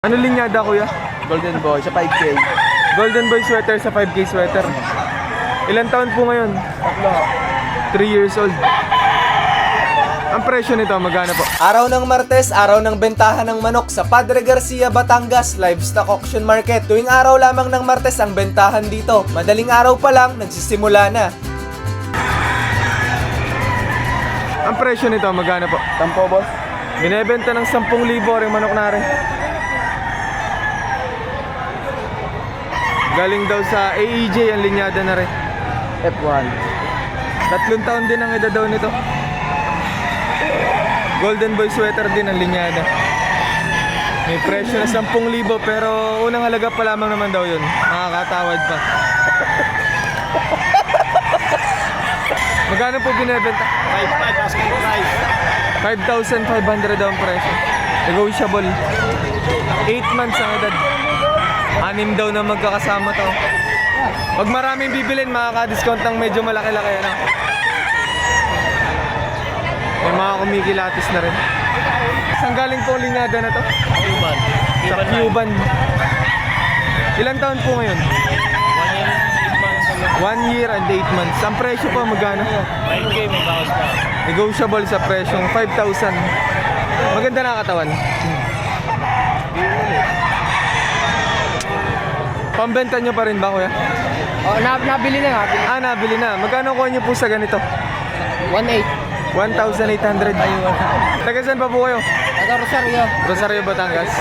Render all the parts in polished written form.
Ano linyada kuya? Golden Boy sa 5K. Golden Boy sweater sa 5K sweater. Ilan taon po ngayon? Tatlo. 3 years old. Ang presyo nito, magkano po? Araw ng Martes, araw ng bentahan ng manok sa Padre Garcia, Batangas Livestock Auction Market. Tuwing araw lamang ng Martes ang bentahan dito. Madaling araw pa lang, nagsisimula na. Ang presyo nito, magkano po? Tampo, boss. Binebenta ng 10,000 ang manok na rin. Galing daw sa AEJ ang linyada na rin. F1. 3 taon din ang edad daw nito. Golden Boy sweater din ang linyada. May presyo na 10,000 pero unang halaga pa lamang naman daw yun. Nakakatawad pa. Magkano po binebenta? 5.5 asking price. 5,500 daw ang presyo. Negotiable. 8 months ang edad. 6 daw na magkakasama to. Pag maraming bibilin, makaka-discount ng medyo malaki-laki. Ano? May mga kumikilatis na rin. Saan galing po ang linyada na to? Cuban. Sa Cuban. Ilan taon po ngayon? 1 year and 8 months. Ang presyo po magkano? 5K may bawas pa. Negotiable sa presyong 5,000. Maganda na katawan. Pambenta nyo pa rin ba kuya? Oh, nabili na nga. Nabili na. Magkano kuha nyo po sa ganito? 1.8. 1,800. Taga saan pa po kayo? Taga Rosario. Rosario, Batangas.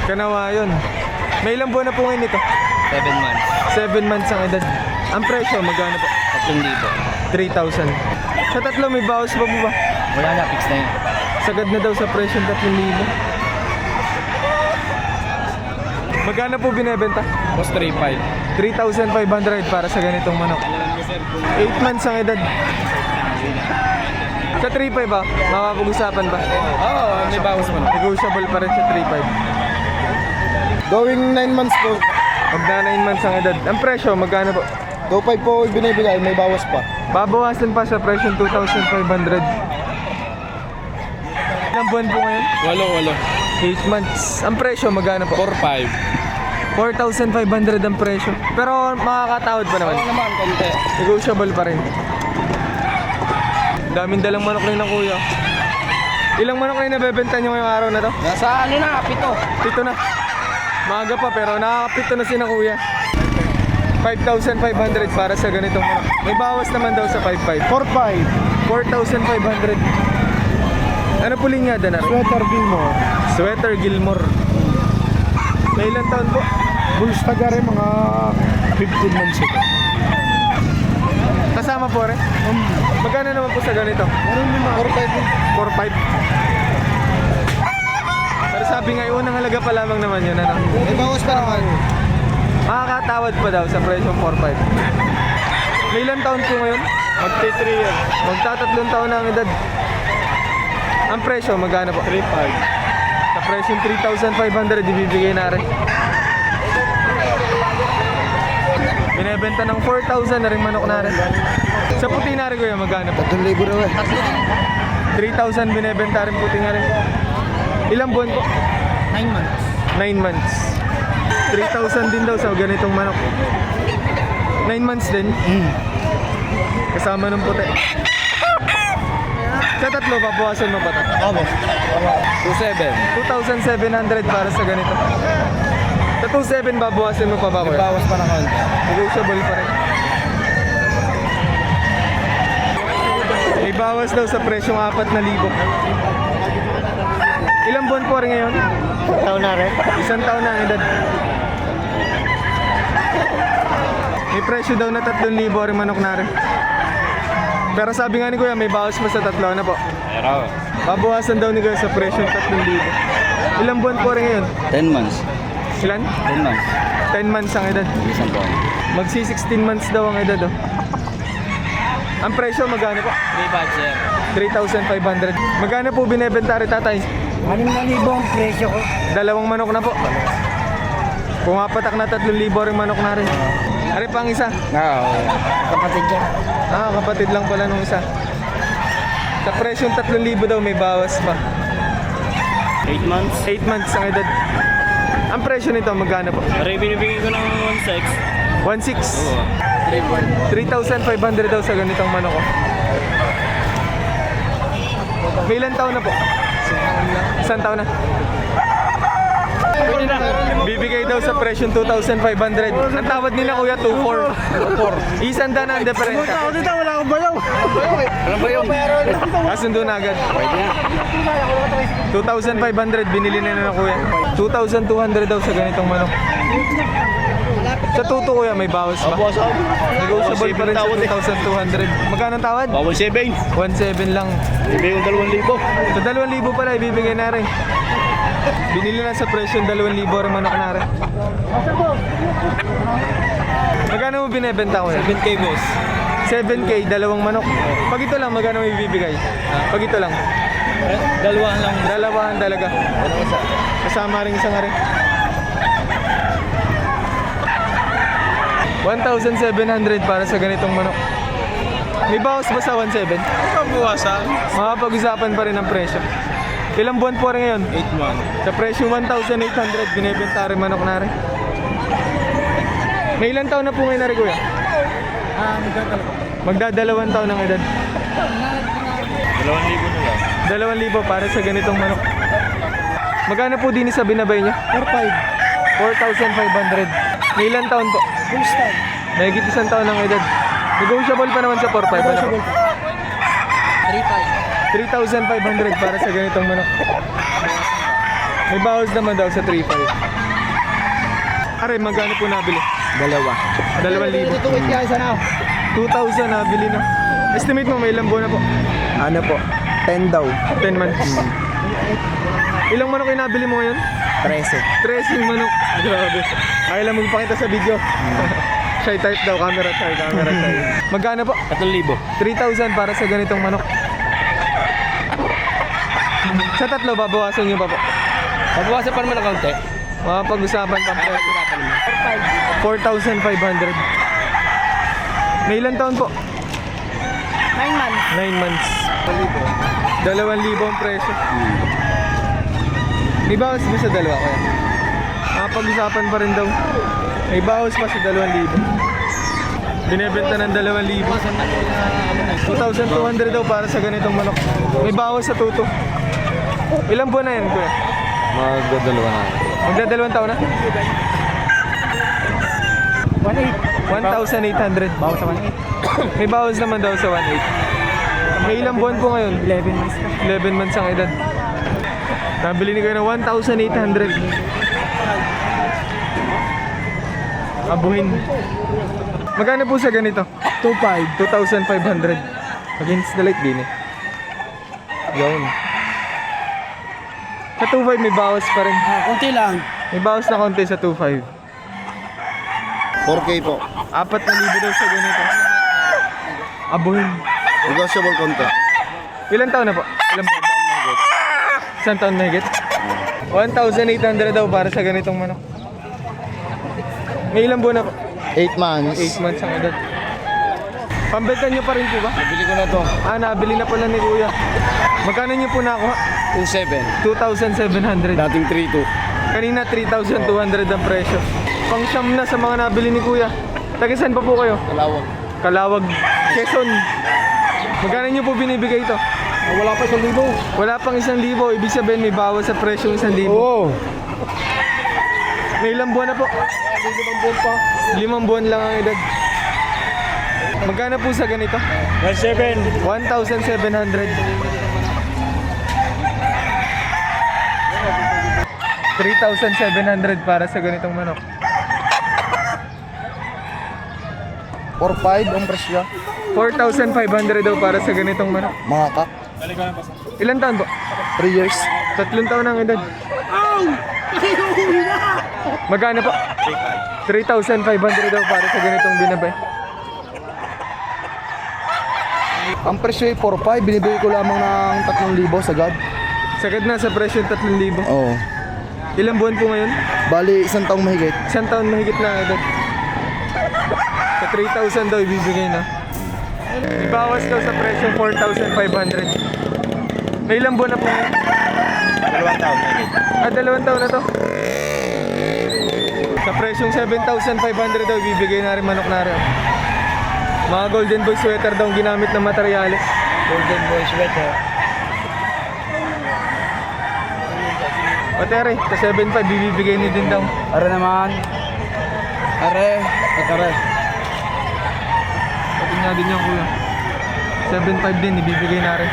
Kanawa yun. May ilang buwan na po ngayon ito? 7 months. 7 months ang edad. Ang presyo, magkano po? 3,000. 3,000. Sa tatlo, may bawas pa po ba? Wala na, fix na yun. Sagad na daw sa presyo 3,000. Magkano po binebenta? Boss 3.5. 3,500 para sa ganitong manok. 8 months ang edad. Sa 3,500 ba? Mapapag-usapan ba? Oo, may bawas pa na. Negotiable pa rin sa 3,500. Going 9 months po. Pag na 9 months ang edad. Ang presyo, magkano po? 2.5 po binibigay, may bawas pa. Babawasan pa sa presyo 2,500. Ilang buwan po ngayon? 8 months. Ang presyo, magkano po? 4.5. 4,500 ang presyo. Pero makakatawad pa naman. Oo naman, konti. Negotiable pa rin. Daming dalang manok rin ng kuya. Ilang manok rin nabebenta nyo ngayong araw na to? Nasa ano na, 7. 7 na. Maaga pa pero nakakapito na si na kuya. 5,500 para sa ganitong manok. May bawas naman daw sa 5,500. 4.5. 4,500. Ano po linyada na rin? Sweater Gilmore. Sweater Gilmore. May ilang taon po? Bulls taga rin, mga 15 months ito. Kasama po rin? Magkano naman po sa ganito? Meron naman. 4,500. Pero sabi nga, unang halaga pa lamang naman yun, ano? May bawas pa naman. Makakatawad pa daw sa presyong 4,500. May ilang taon po ngayon? Magti 3 years. Magtatatlong taon na ang edad. Ang presyo, magkano po? 3.5. Sa presyong 3,500, ibibigay na rin. Binebenta ng 4,000 na rin manok na rin. Sa puti na rin kuya, magkano po? 3,000 raw eh. 3,000 binebenta rin puti na rin. Ilang buwan po? 9 months. 9 months. 3,000 din daw sa ganitong manok. 9 months din. Kasama ng puti. Sa tatlo, babawasan mo pa ito? Oo, boss. 2.7. 2,700 para sa ganito. Sa 2,700, babawasan mo pa ba May kuya? bawas pa na konti. Negotiable pa rin. May bawas daw sa presyong 4,000. Ilang buwan po rin ngayon? Taon na rin. 1 taon na ang edad. May presyo daw na 3,000 rin manok na rin. Pero sabi nga ni kuya, may bawas pa sa tatlo na po. Pero, Babawasan daw ni kuya sa presyo 3,000. Ilang buwan po rin ngayon? 10 months. Ilan? 10 months. 10 months ang edad. Isang buwan. Magsi 16 months daw ang edad oh. Ang presyo magkano po? 3.5, sir. 3,500. Magkano po binebenta rin tatay? 6,000 ang presyo ko. 2 manok na po. Pumapatak na 3,000 rin manok na rin. Ari pang isa. Oo. Kapatid niya. Kapatid lang pala nung isa. Sa presyong 3,000 daw may bawas pa. 8 months. 8 months ang edad. Ang presyo nito, magkano po? Aray, binibigay ko ng 1.6. 1.6. Oo. 3,500 daw sa ganitong manok ko. May ilang taon na po? Isang taon na. Bibigay daw sa presyo 2,500. Ang tawad nila kuya 2,400. Isang daan ang diferensya. Dito, wala akong bayaw. Ano ba yun? Kasundo na agad. 2,500 binili na ng kuya. 2,200 daw sa ganitong manok. Sa tuto kuya may bawas ba? Negotiable pa rin sa 2,200. Magkano ang tawad? Bawal 7. 1,700 lang. Bibigay ko 2,000. Sa 2,000 pala ibibigay na rin. Binili na sa presyo 2,000 rin manok na rin. Magkano mo binebenta ko yan? 7K boss. 7K, dalawang manok. Pag ito lang, magkano mo ibibigay? Pag ito lang. Dalawahan lang. Dalawahan talaga. Kasama rin isang rin. 1,700 para sa ganitong manok. May bawas ba sa 1,700? Pagbuwasan. Makapag-usapan pa rin ang presyo. Ilang buwan po rin ngayon? 8 months. Sa presyo 1,800, binibenta rin manok na rin. May ilang taon na po ngayon na rin kuya? Magdadalawang taon ng edad. 2,000 na lang. 2,000 para sa ganitong manok. Magkano po din sa binabay niya? 4,500. May ilang taon po? Mahigit isang taon ng edad. Negotiable pa naman sa 4,500. 3,500 para sa ganitong manok. May bawas naman daw sa 3,500. Aray, magkano po nabili? 2,000. 2,000 nabili na. Estimate mo may ilang buwan na po? Ano po? 10 daw. 10 months. Ilang manok yung nabili mo ngayon? 13. 13 manok. Grabe. Ayaw lang magpakita sa video. Shy type daw, camera shy. Magkano po? 3,000. 3,000 para sa ganitong manok. Sa tatlo, babawasan nyo pa po. Pagbuwasan pa naman ng kaunti. Makapag-usapan pa po. 4,500. May ilang taon po? 9 months. 9 months. 2,000 ang presyo. May bawas ba sa dalawa kaya? Makapag-usapan pa rin daw. May bawas pa sa 2,000. Binebenta ng 2,000. 2,200 daw para sa ganitong manok. May bawas sa tuto. Ilang buwan na yan, kuya? Magdadalawa na. Magdadalawang taon na? 1,800. Bawas sa 1.8. May bawas naman daw sa 1,800. May ilang buwan po ngayon? 11 months. 11 months ang edad. Nabili ni kayo ng 1,800. Abuhin. Magkano po sa ganito? 2,500. Against the light din eh. Yun. Sa 2,500 may bawas pa rin. Kunti lang. May bawas na konti sa 2,500. 4K po. 4,000 daw sa ganito. Abuhin. Negotiable konti. Ilang taon na po? Ilang taon mahigit? Isang taon mahigit? 1,800 daw para sa ganitong manok. May ilang buwan na po? 8 months. 8 months ang edad. Pambenta nyo pa rin po ba? Nabili ko na to. Nabili na pala ni kuya. Magkano nyo po nakuha? 2,700. 2,700. Dating 3,200. Kanina 3,200 ang presyo. Pang siyam na sa mga nabili ni kuya. Tagisan pa po kayo? Kalawag. Kalawag, Quezon. Magkano nyo po binibigay ito? Wala pa 1,000. Wala pang 1,000. Ibig sabihin may bawas sa presyo 1,000. Oo. May ilang buwan na po? 5 buwan lang ang edad. Magkano po sa ganito? 1,700. 1,700. 3,700 para sa ganitong manok. 4,500 ang presyo. 4,500 daw para sa ganitong manok. Mga kak. Ilan taon po? 3 years. 3 taon ang edad. Magkano po? 3,500 daw para sa ganitong binabay. Ang presyo ay 4,500. Binibigay ko lamang ng 3,000 sagad. Sagad na sa presyo 3,000. Oo. Ilang buwan po ngayon? Bali, 1 taong mahigit. 1 taon mahigit na ang edad. Sa 3,000 daw ibibigay na. Ibawas daw sa presyo 4,500. May ilang buwan na po ngayon? 2 taon. 2 taon na to. Sa presyong 7,500 daw, bibigay na rin manok na rin. Mga Golden Boy sweater daw ang ginamit na materyales. Golden Boy sweater. Patere, sa 7,500 bibigay ni din daw. Are naman. Are. Are. Pati nga din yung kuya. 7,500 din, ibibigay na rin.